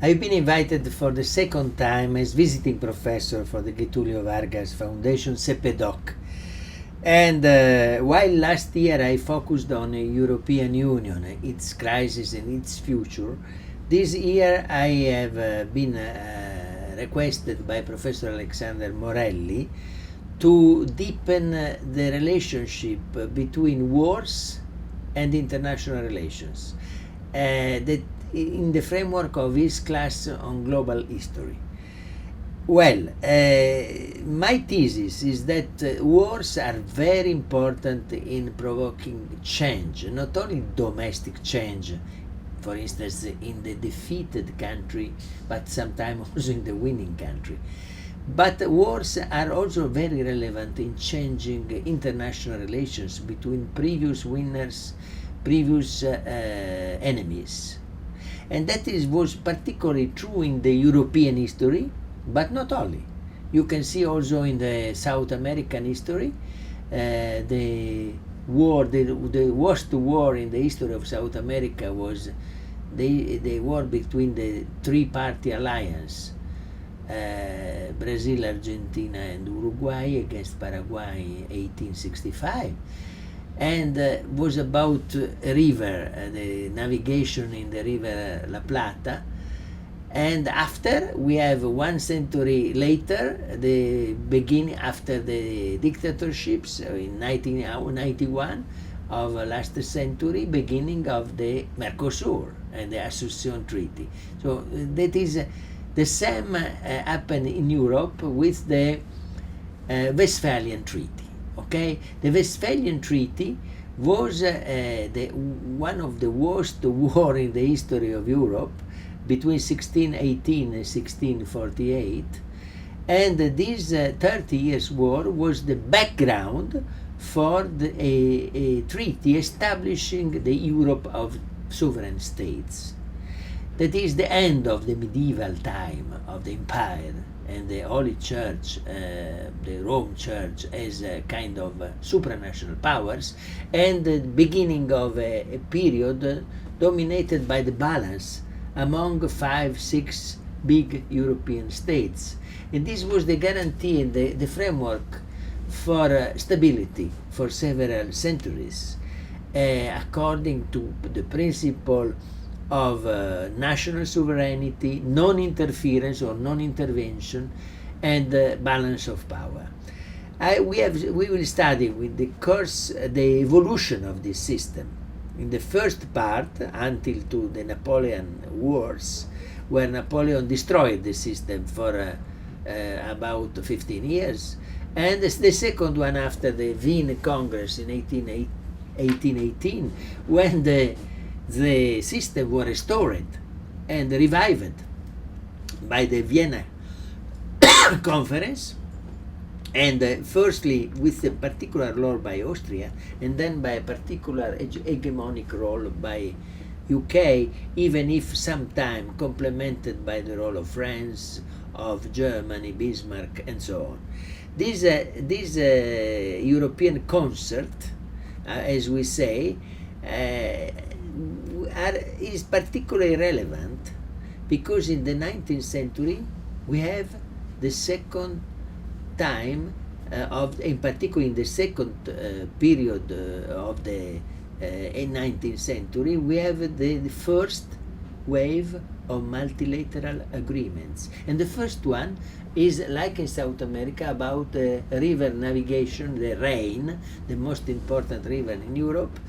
I've been invited for the second time as visiting professor for the Getulio Vargas Foundation, CEPEDOC. And while last year I focused on the European Union, its crisis and its future, this year I have been requested by Professor Alexander Morelli to deepen the relationship between wars and international relations, that in the framework of his class on global history. Well, my thesis is that wars are very important in provoking change, not only domestic change, for instance, in the defeated country, but sometimes also in the winning country. But wars are also very relevant in changing international relations between previous winners, previous enemies. And that was particularly true in the European history, but not only. You can see also in the South American history, the worst war in the history of South America was the war between the three-party alliance, Brazil, Argentina, and Uruguay against Paraguay in 1865. And was about a river, the navigation in the river La Plata. And after, we have 1 century later, the beginning after the dictatorships in 1991 of last century, beginning of the Mercosur and the Association Treaty. So that is the same happened in Europe with the Westphalian Treaty. Okay, the Westphalian Treaty was one of the worst war in the history of Europe between 1618 and 1648, and this 30 years war was the background for a treaty establishing the Europe of sovereign states. That is the end of the medieval time of the empire and the Holy Church, the Rome Church, as a kind of supranational powers, and the beginning of a period dominated by the balance among 5-6 big European states. And this was the guarantee and the framework for stability for several centuries, according to the principle of national sovereignty, non-interference or non-intervention, and balance of power. We will study with the course the evolution of this system. In the first part, until to the Napoleon Wars, where Napoleon destroyed the system for about 15 years, and the second one after the Wien Congress in 1818, when the system was restored and revived by the Vienna Conference, and firstly with a particular role by Austria, and then by a particular hegemonic role by UK, even if sometime complemented by the role of France, of Germany, Bismarck, and so on. This European concert, as we say, is particularly relevant because in the 19th century we have the second time in particular in the second period of the 19th century, we have the first wave of multilateral agreements. And the first one is, like in South America, about river navigation, the Rhine, the most important river in Europe.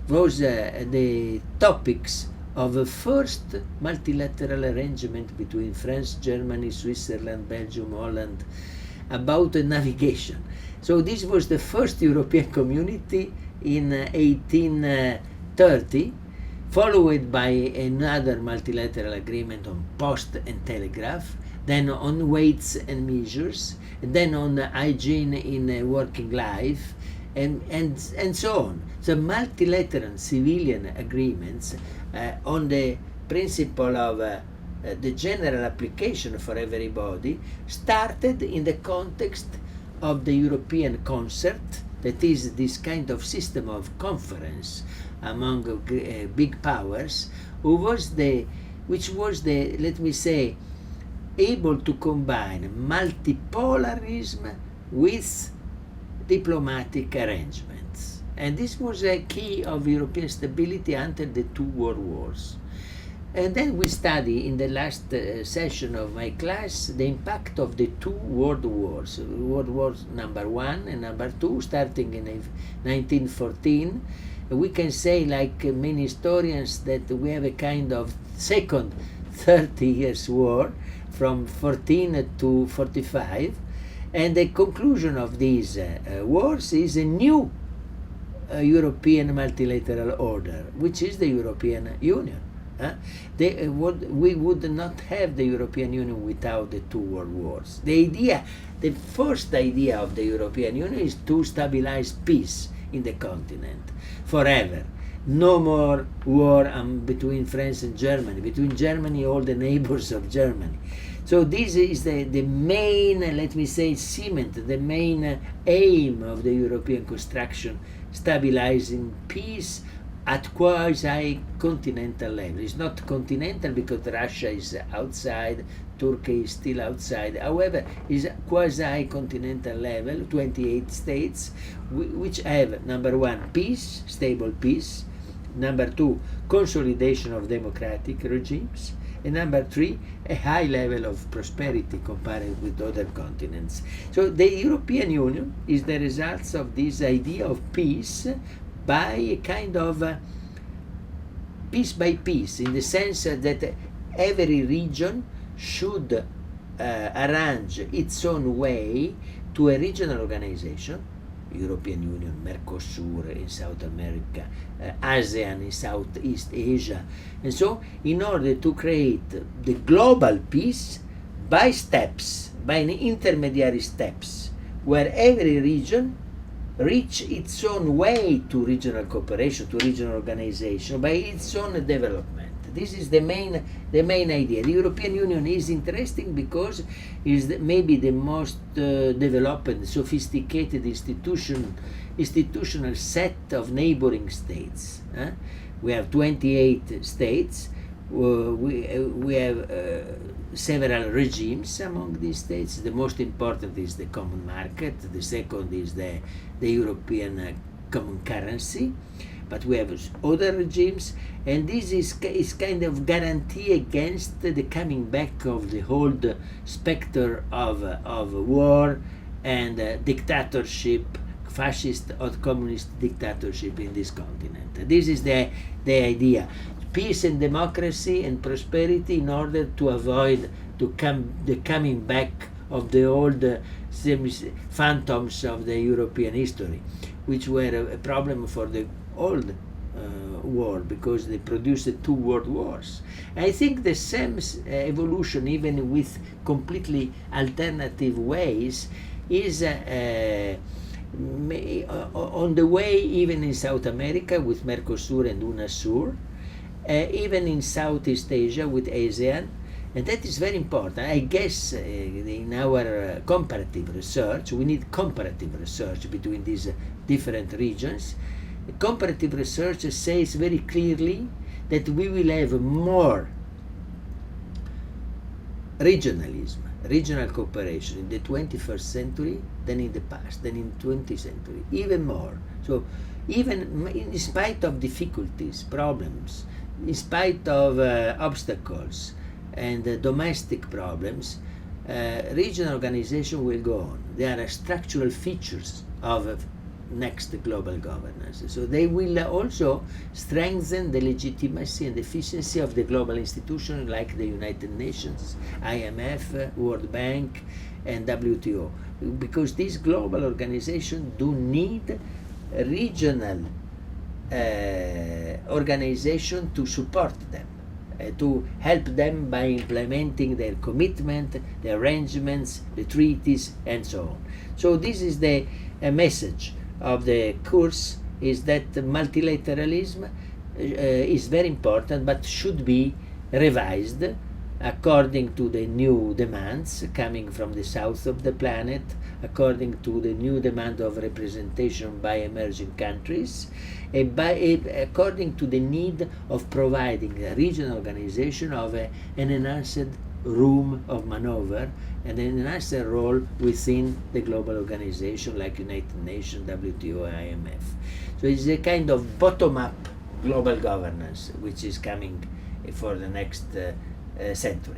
Was the topics of a first multilateral arrangement between France, Germany, Switzerland, Belgium, Holland, about navigation. So this was the first European community in 1830, followed by another multilateral agreement on post and telegraph, then on weights and measures, and then on hygiene in working life, and so on. So multilateral civilian agreements on the principle of the general application for everybody started in the context of the European concert, that is this kind of system of conference among big powers, who was the which was the, let me say, able to combine multipolarism with diplomatic arrangements. And this was a key of European stability until the two world wars. And then we study in the last session of my class the impact of the two world wars, World War number 1 and number 2, starting in 1914. We can say, like many historians, that we have a kind of second 30 years war from 14 to 45, and the conclusion of these wars is a new European multilateral order, which is the European Union. We would not have the European Union without the two world wars. The first idea of the European Union is to stabilize peace in the continent forever. No more war between France and Germany, between Germany, all the neighbors of Germany. So this is the main, let me say, cement, the main aim of the European construction, stabilizing peace at quasi-continental level. It's not continental because Russia is outside, Turkey is still outside. However, it's quasi-continental level, 28 states, which have, number 1, peace, stable peace, number 2, consolidation of democratic regimes, and number 3, a high level of prosperity compared with other continents. So the European Union is the result of this idea of peace by a kind of piece by piece, in the sense that every region should arrange its own way to a regional organization, European Union, Mercosur in South America, ASEAN in Southeast Asia, and so in order to create the global peace by steps, by intermediary steps, where every region reach its own way to regional cooperation, to regional organization, by its own development. This is the main idea. The European Union is interesting because it is maybe the most developed, sophisticated institutional set of neighboring states. We have 28 states. We have several regimes among these states. The most important is the common market. The second is the European common currency. But we have other regimes, and this is kind of guarantee against the coming back of the old specter of war and dictatorship, fascist or communist dictatorship in this continent. This is the idea. Peace and democracy and prosperity in order to avoid the coming back of the old phantoms of the European history, which were a problem for the old world because they produced two world wars. I think the same evolution, even with completely alternative ways, is on the way even in South America with Mercosur and UNASUR, even in Southeast Asia with ASEAN, and that is very important. I guess in our comparative research, we need comparative research between these different regions. Comparative research says very clearly that we will have more regionalism, regional cooperation in the 21st century than in the past, than in 20th century, even more. So even in spite of difficulties, problems, in spite of obstacles and domestic problems, regional organization will go on. There are structural features of next global governance. So they will also strengthen the legitimacy and efficiency of the global institutions like the United Nations, IMF, World Bank, and WTO, because these global organizations do need regional organization to support them, to help them by implementing their commitment, the arrangements, the treaties, and so on. So this is the message of the course, is that multilateralism is very important but should be revised according to the new demands coming from the south of the planet, according to the new demand of representation by emerging countries, and according to the need of providing a regional organization of an enhanced room of maneuver and an enhanced role within the global organization like United Nations, WTO, IMF. So it's a kind of bottom-up global governance which is coming for the next century.